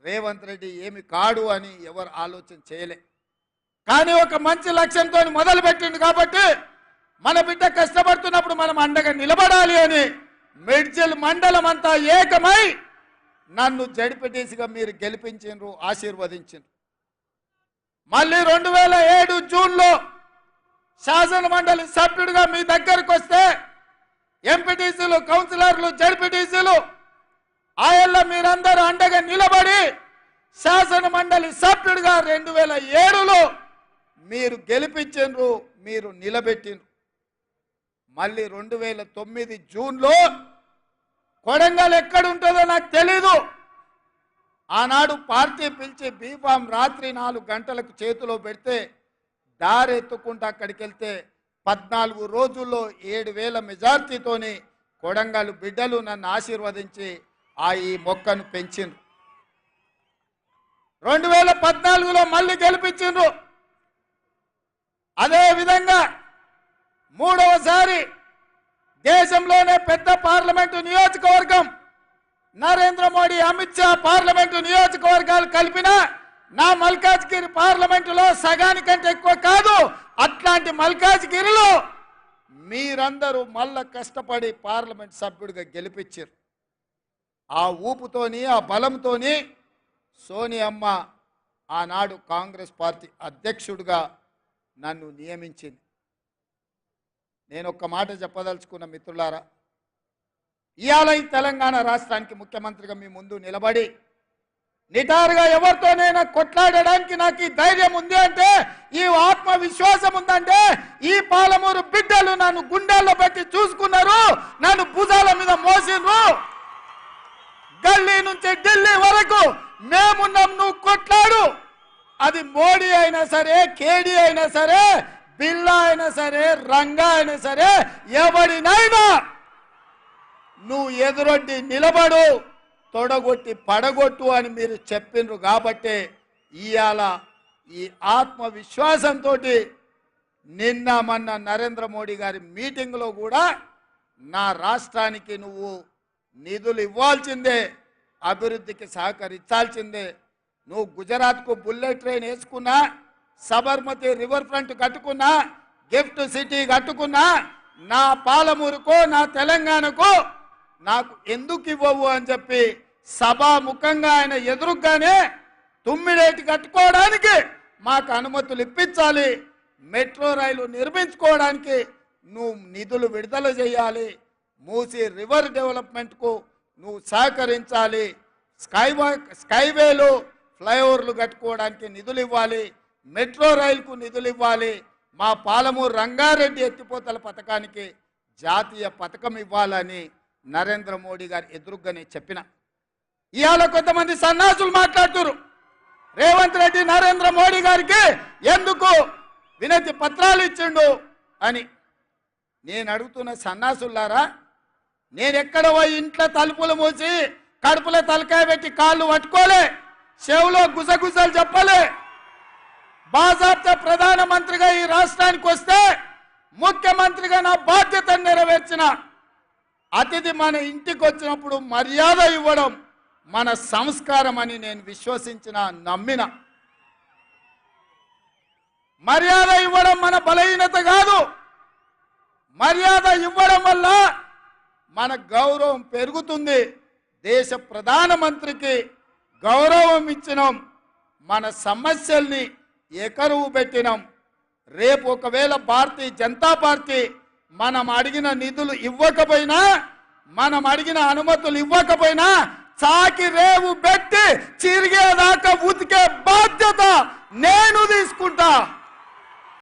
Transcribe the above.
రేవంత్ రెడ్డి ఏమి కాడు అని ఎవరు ఆలోచన చేయలే. కానీ ఒక మంచి లక్ష్యంతో మొదలుపెట్టిండు కాబట్టి మన బిడ్డ కష్టపడుతున్నప్పుడు మనం అండగా నిలబడాలి అని మేడ్చల్ మండలం అంతా ఏకమై నన్ను జడ్పీటీసీగా మీరు గెలిపించారు, ఆశీర్వదించారు. మళ్ళీ 2007 జూన్లో శాసన మండలి సభ్యుడిగా మీ దగ్గరకు వస్తే ఎంపీటీసీలు, కౌన్సిలర్లు, జడ్పీటీసీలు ఆయల్ల మీరందరూ అండగా నిలబడి శాసన మండలి సభ్యుడిగా 2007లో మీరు గెలిపించారు, మీరు నిలబెట్టిండ్రు. మళ్ళీ 2009 జూన్లో కొడంగల్ ఎక్కడుంటుందో నాకు తెలీదు. ఆనాడు పార్టీ పిలిచి బీఫామ్ రాత్రి 4 గంటలకు చేతిలో పెడితే దారెత్తుకుంటూ అక్కడికి వెళ్తే 14 రోజుల్లో 7,000 మెజార్టీతోని కొడంగల్ బిడ్డలు నన్ను ఆశీర్వదించి ఈ మొక్కను పెంచిండ్రు. 2014లో మళ్ళీ గెలిపించిండ్రు. అదేవిధంగా మూడవసారి దేశంలోనే పెద్ద పార్లమెంటు నియోజకవర్గం నరేంద్ర మోడీ, అమిత్ షా పార్లమెంటు నియోజకవర్గాలు కలిపిన నా మల్కాజ్గిరి పార్లమెంటులో సగానికంటే ఎక్కువ కాదు. అట్లాంటి మల్కాజ్గిరిలో మీరందరూ మళ్ళా కష్టపడి పార్లమెంట్ సభ్యుడిగా గెలిపించారు. ఆ ఊపుతోని, ఆ బలంతోని సోనియమ్మ ఆనాడు కాంగ్రెస్ పార్టీ అధ్యక్షుడిగా నన్ను నియమించింది. నేను ఒక్క మాట చెప్పదలుచుకున్న మిత్రులారా, ఇవాళ ఈ తెలంగాణ రాష్ట్రానికి ముఖ్యమంత్రిగా మీ ముందు నిలబడి నిటారుగా ఎవరితోనైనా కొట్లాడడానికి నాకు ఈ ధైర్యం ఉంది అంటే, ఈ ఆత్మవిశ్వాసం ఉందంటే, ఈ పాలమూరు బిడ్డలు నన్ను గుండెల్లో పెట్టి చూసుకున్నారు, నన్ను భుజాల మీద మోసిండ్రు. గల్లీ నుంచి ఢిల్లీ వరకు మేమున్నాం, నువ్వు కొట్లాడు. అది మోడీ అయినా సరే, కేడీ అయినా సరే, బిల్లా అయినా సరే, రంగా అయినా సరే, ఎవడినైనా నువ్వు ఎదురొడ్డి నిలబడు, తొడగొట్టి పడగొట్టు అని మీరు చెప్పిండ్రు. కాబట్టి ఇవాళ ఈ ఆత్మవిశ్వాసంతో నిన్న మొన్న నరేంద్ర మోడీ గారి మీటింగ్లో కూడా నా రాష్ట్రానికి నువ్వు నిధులు ఇవ్వాల్సిందే, అభివృద్ధికి సహకరించాల్సిందే. నువ్వు గుజరాత్కు బుల్లెట్ ట్రైన్ వేసుకున్నా, సబర్మతి రివర్ ఫ్రంట్ కట్టుకున్నా, గిఫ్ట్ సిటీ కట్టుకున్నా, నా పాలమూరుకో నా తెలంగాణకు నాకు ఎందుకు ఇవ్వవు అని చెప్పి సభాముఖంగా ఆయన ఎదురుగానే తుమ్మిడేటి కట్టుకోవడానికి మాకు అనుమతులు ఇప్పించాలి, మెట్రో రైలు నిర్మించుకోవడానికి నువ్వు నిధులు విడుదల చేయాలి, మూసీ రివర్ డెవలప్మెంట్కు నువ్వు సహకరించాలి, స్కైవేలు ఫ్లైఓవర్లు కట్టుకోవడానికి నిధులు ఇవ్వాలి, మెట్రో రైలుకు నిధులు ఇవ్వాలి, మా పాలమూరు రంగారెడ్డి ఎత్తిపోతల పథకానికి జాతీయ పథకం ఇవ్వాలని నరేంద్ర మోడీ గారు ఎదురుగానే చెప్పిన. ఇవాళ కొంతమంది సన్నాసులు మాట్లాడుతున్నారు, రేవంత్ రెడ్డి నరేంద్ర మోడీ గారికి ఎందుకు వినతి పత్రాలు ఇచ్చిండు అని. నేను అడుగుతున్న సన్నాసులారా, నేను ఎక్కడ పోయి ఇంట్లో తలుపులు మూసి కడుపులో తలకాయ పెట్టి కాళ్ళు పట్టుకోలే, చెవులో గుసగుసలు చెప్పలే. బాజాబ్తా ప్రధానమంత్రిగా ఈ రాష్ట్రానికి వస్తే ముఖ్యమంత్రిగా నా బాధ్యతను నెరవేర్చిన. అతిథి మన ఇంటికి వచ్చినప్పుడు మర్యాద ఇవ్వడం మన సంస్కారం అని నేను విశ్వసించిన, నమ్మిన. మర్యాద ఇవ్వడం మన బలహీనత కాదు. మర్యాద ఇవ్వడం వల్ల మన గౌరవం పెరుగుతుంది. దేశ ప్రధానమంత్రికి గౌరవం ఇచ్చినాం, మన సమస్యల్ని ఎకరువు పెట్టినాం. రేపు ఒకవేళ భారతీయ జనతా పార్టీ మనం అడిగిన నిధులు ఇవ్వకపోయినా, మనం అడిగిన అనుమతులు ఇవ్వకపోయినా చాకి రేవు పెట్టి చిరిగేదాకా ఉతికే బాధ్యత నేను తీసుకుంటా.